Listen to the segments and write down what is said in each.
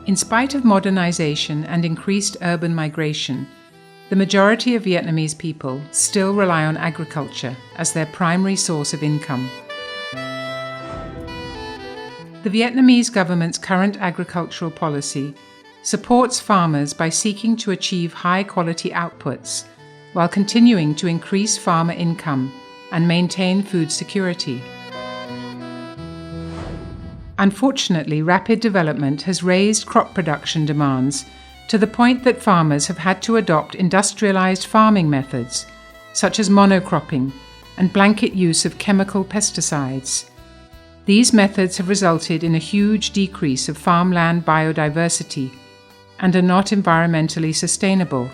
In spite of modernization and increased urban migration, the majority of Vietnamese people still rely on agriculture as their primary source of income. The Vietnamese government's current agricultural policy supports farmers by seeking to achieve high-quality outputs while continuing to increase farmer income and maintain food security. Unfortunately, rapid development has raised crop production demands to the point that farmers have had to adopt industrialized farming methods, such as monocropping and blanket use of chemical pesticides. These methods have resulted in a huge decrease of farmland biodiversity and are not environmentally sustainable.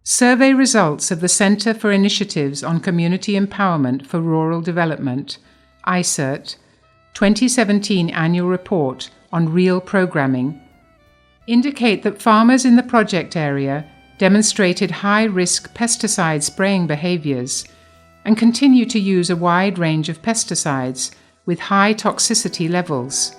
Survey results of the Center for Initiatives on Community Empowerment for Rural Development, ICERT, 2017 annual report on real programming indicate that farmers in the project area demonstrated high-risk pesticide spraying behaviors and continue to use a wide range of pesticides with high toxicity levels.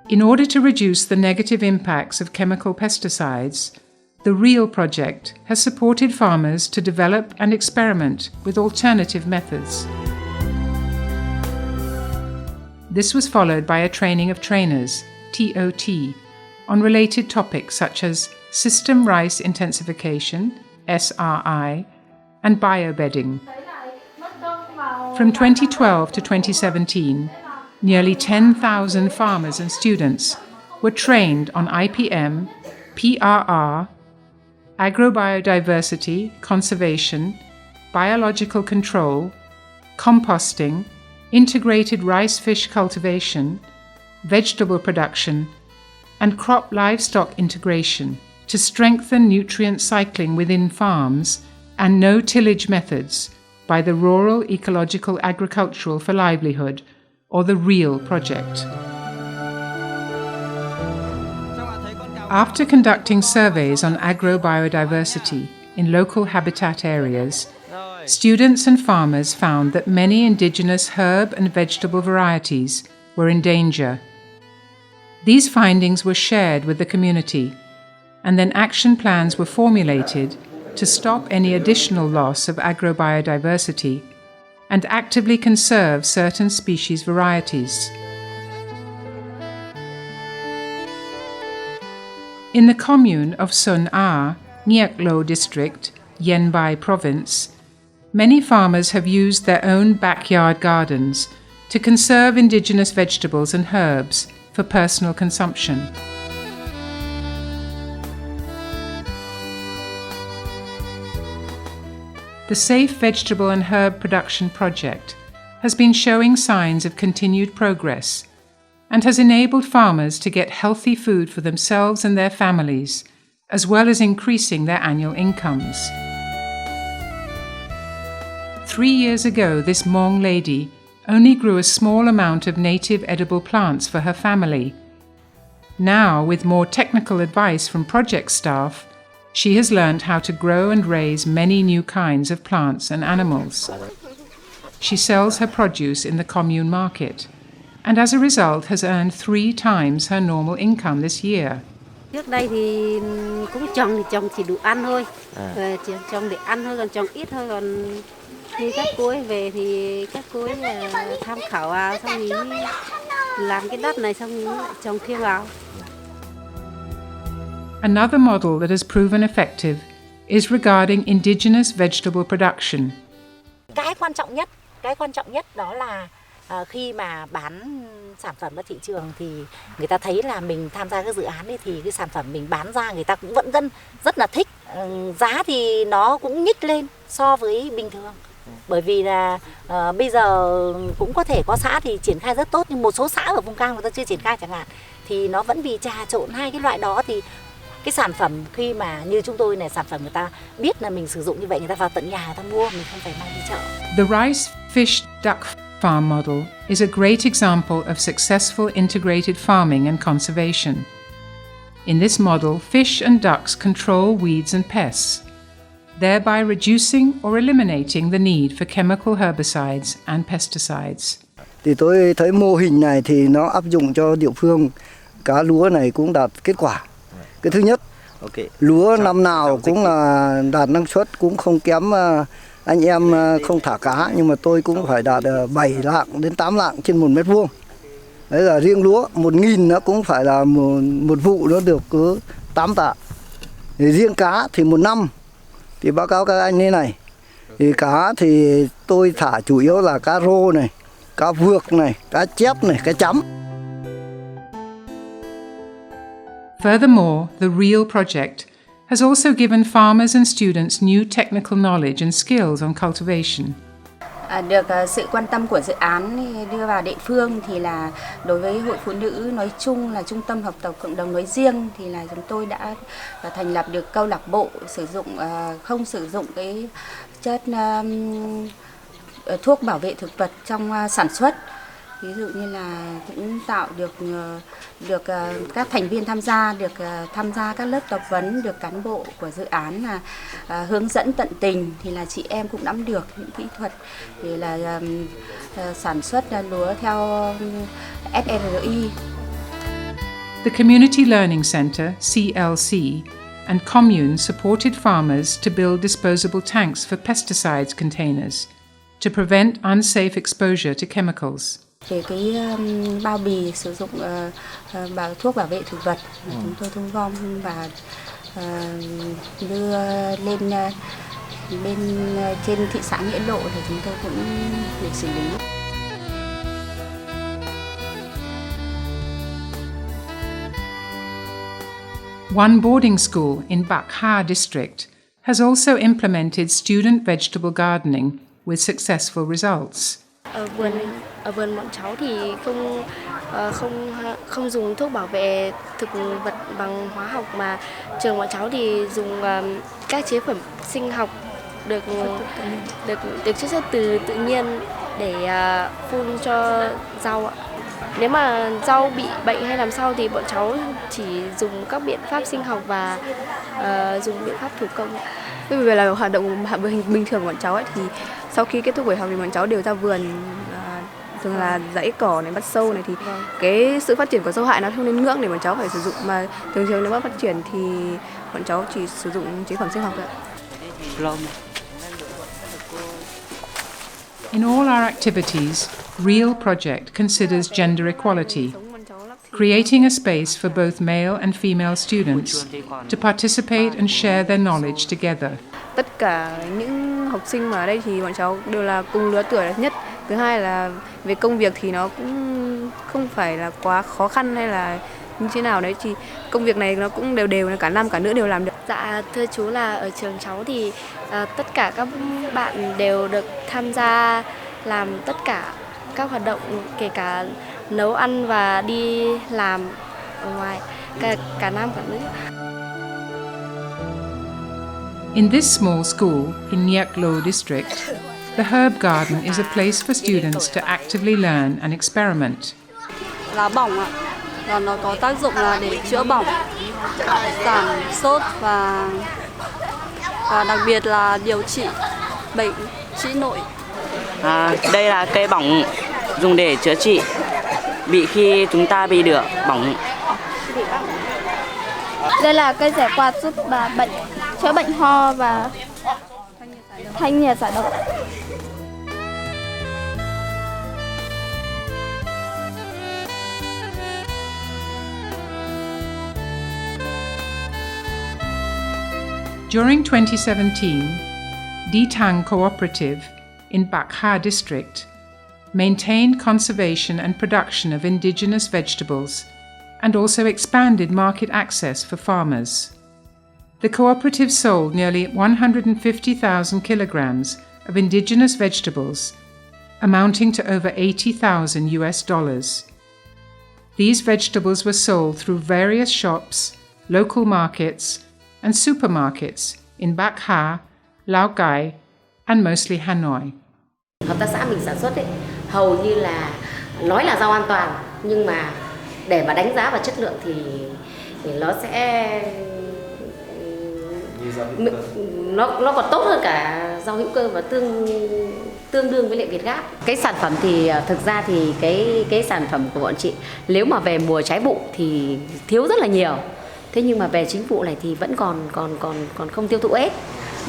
In order to reduce the negative impacts of chemical pesticides, the REAL project has supported farmers to develop and experiment with alternative methods. This was followed by a training of trainers, TOT, on related topics such as system rice intensification, SRI, and biobedding. From 2012 to 2017, nearly 10,000 farmers and students were trained on IPM, PRR, agrobiodiversity, conservation, biological control, composting, integrated rice-fish cultivation, vegetable production, and crop livestock integration to strengthen nutrient cycling within farms and no-tillage methods by the Rural Ecological Agricultural for Livelihood, or the REAL project. After conducting surveys on agrobiodiversity in local habitat areas, students and farmers found that many indigenous herb and vegetable varieties were in danger. These findings were shared with the community, and then action plans were formulated to stop any additional loss of agrobiodiversity and actively conserve certain species varieties. In the commune of Sun A, Nhiec Lo district, Yen Bai province, many farmers have used their own backyard gardens to conserve indigenous vegetables and herbs for personal consumption. The Safe Vegetable and Herb Production Project has been showing signs of continued progress and has enabled farmers to get healthy food for themselves and their families, as well as increasing their annual incomes. 3 years ago, this Hmong lady only grew a small amount of native edible plants for her family. Now, with more technical advice from project staff, she has learned how to grow and raise many new kinds of plants and animals. She sells her produce in the commune market, and as a result has earned 3 times her normal income this year. Trước đây thì cũng trồng chỉ đủ ăn thôi, trồng để ăn thôi, còn trồng ít thôi, còn khi các cô ấy về thì các cô ấy tham khảo vào, xong thì làm cái đất này xong thì trồng thêm vào. Another model that has proven effective is regarding indigenous vegetable production. Cái quan trọng nhất đó là khi mà bán sản phẩm ra thị trường thì người ta thấy là mình tham gia các dự án ấy, thì cái sản phẩm mình bán ra người ta cũng vẫn rất là thích. Giá thì nó cũng nhích lên so với bình thường. Bởi vì là bây giờ cũng có thể có xã thì triển khai rất tốt, nhưng một số xã ở vùng cao người ta chưa triển khai chẳng hạn, thì nó vẫn bị trà trộn hai cái loại đó. Thì cái sản phẩm khi mà như chúng tôi này, sản phẩm người ta biết là mình sử dụng như vậy, người ta vào tận nhà người ta mua, mình không phải mang đi chợ. The rice, fish, duck farm model is a great example of successful integrated farming and conservation. In this model, fish and ducks control weeds and pests, thereby reducing or eliminating the need for chemical herbicides and pesticides. Thì tôi thấy mô hình này thì nó áp dụng cho địa phương cá lúa này cũng đạt kết quả. Cái thứ nhất, lúa năm nào cũng là đạt năng suất cũng không kém anh em không thả cá, nhưng mà tôi cũng phải đạt 7 lạng đến 8 lạng trên 1 mét vuông. Đấy là riêng lúa 1.000 nó cũng phải là một vụ nó được cứ 8 tạ. Thì riêng cá thì một năm thì báo cáo các anh như này. Thì cá thì tôi thả chủ yếu là cá rô này, cá vược này, cá chép này, cá chấm. Furthermore, the REAL project has also given farmers and students new technical knowledge and skills on cultivation. Được sự quan tâm của dự án đưa vào địa phương thì là đối với Hội Phụ Nữ nói chung, là Trung tâm Học tập Cộng đồng nói riêng, thì là chúng tôi đã thành lập được câu lạc bộ không sử dụng cái chất thuốc bảo vệ thực vật trong sản xuất. Ví dụ như là cũng tạo được các thành viên tham gia các lớp tập huấn, được cán bộ của dự án là hướng dẫn tận tình, thì là chị em cũng nắm được những kỹ thuật thì là sản xuất lúa theo SRI. The Community Learning Centre, CLC, and commune supported farmers to build disposable tanks for pesticides containers to prevent unsafe exposure to chemicals. Về cái bao bì sử dụng thuốc bảo vệ thực vật, chúng tôi thu gom và đưa lên bên trên thị xã Nghĩa Lộ thì chúng tôi cũng được xử lý. One boarding school in Bakha district has also implemented student vegetable gardening with successful results. Ở vườn bọn cháu thì không dùng thuốc bảo vệ thực vật bằng hóa học, mà trường bọn cháu thì dùng các chế phẩm sinh học được chiết xuất từ tự nhiên để phun cho rau ạ. Nếu mà rau bị bệnh hay làm sao thì bọn cháu chỉ dùng các biện pháp sinh học và dùng biện pháp thủ công. Bởi vì là hoạt động bình thường của bọn cháu ấy, thì sau khi kết thúc buổi học thì bọn cháu đều ra vườn, thường là dãy cỏ này, bắt sâu này, thì cái sự phát triển của sâu hại nó không đến ngưỡng để bọn cháu phải sử dụng, mà thường nếu mà phát triển thì bọn cháu chỉ sử dụng chế phẩm sinh học thôi. In all our activities, REAL project considers gender equality, creating a space for both male and female students to participate and share their knowledge together. Tất cả những học sinh mà ở đây thì bọn cháu đều là cùng lứa tuổi nhất. Thứ hai là về công việc thì nó cũng không phải là quá khó khăn hay là như thế nào đấy, thì công việc này nó cũng đều cả nam cả nữ đều làm được. Dạ thưa chú, là ở trường cháu thì tất cả các bạn đều được tham gia làm tất cả các hoạt động, kể cả nấu ăn và đi làm ở ngoài, cả nam cả nữ. In this small school in Nyaklo district, the herb garden is a place for students to actively learn and experiment. Lá bỏng ạ, và nó có tác dụng là để chữa bỏng, giảm sốt và đặc biệt là điều trị bệnh trĩ nội. Đây là cây bỏng dùng để chữa trị khi chúng ta bị đửa bỏng. Đây là cây rẻ quạt giúp chữa bệnh ho và thanh nhiệt giải độc. During 2017, Ditang Cooperative in Bakha district maintained conservation and production of indigenous vegetables and also expanded market access for farmers. The cooperative sold nearly 150,000 kilograms of indigenous vegetables, amounting to over $80,000. These vegetables were sold through various shops, local markets, and supermarkets in Bakha, Lào Cai, and mostly Hanoi. Hợp tác xã mình sản xuất ấy, hầu như là nói là rau an toàn, nhưng mà để mà đánh giá vào chất lượng thì nó sẽ nó còn tốt hơn cả rau hữu cơ và tương đương với lại Việt Gáp. Cái sản phẩm thì thực ra thì cái sản phẩm của bọn chị nếu mà về mùa trái vụ thì thiếu rất là nhiều. Thế nhưng mà về chính vụ này thì vẫn còn không tiêu thụ hết.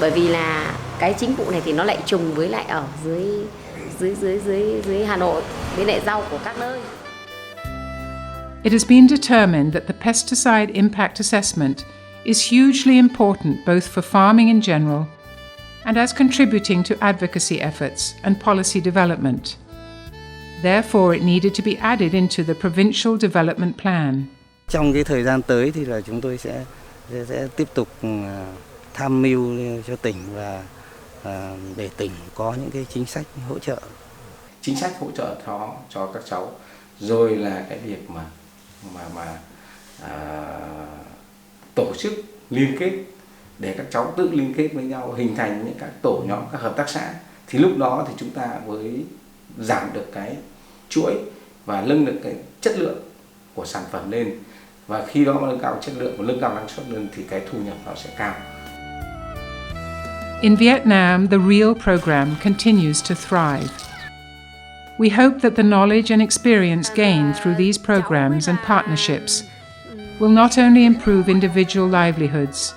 Bởi vì là cái chính vụ này thì nó lại trùng với lại ở dưới Hà Nội với lại rau của các nơi. It has been determined that the pesticide impact assessment is hugely important both for farming in general and as contributing to advocacy efforts and policy development. Therefore, it needed to be added into the provincial development plan. Trong cái thời gian tới thì là chúng tôi sẽ tiếp tục tham mưu cho tỉnh và để tỉnh có những cái chính sách hỗ trợ. Chính sách hỗ trợ cho các cháu, rồi là cái việc mà tổ chức liên kết để các cháu tự liên kết với nhau, hình thành những các tổ nhóm, các hợp tác xã, thì lúc đó thì chúng ta mới giảm được cái chuỗi và nâng được cái chất lượng của sản phẩm lên, và khi đó mà nâng cao chất lượng và nâng cao năng suất lên thì cái thu nhập nó sẽ cao. In Vietnam, the REAL program continues to thrive. We hope that the knowledge and experience gained through these programs and partnerships will not only improve individual livelihoods,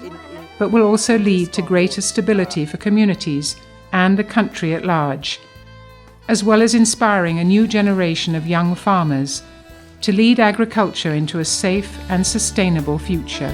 but will also lead to greater stability for communities and the country at large, as well as inspiring a new generation of young farmers to lead agriculture into a safe and sustainable future.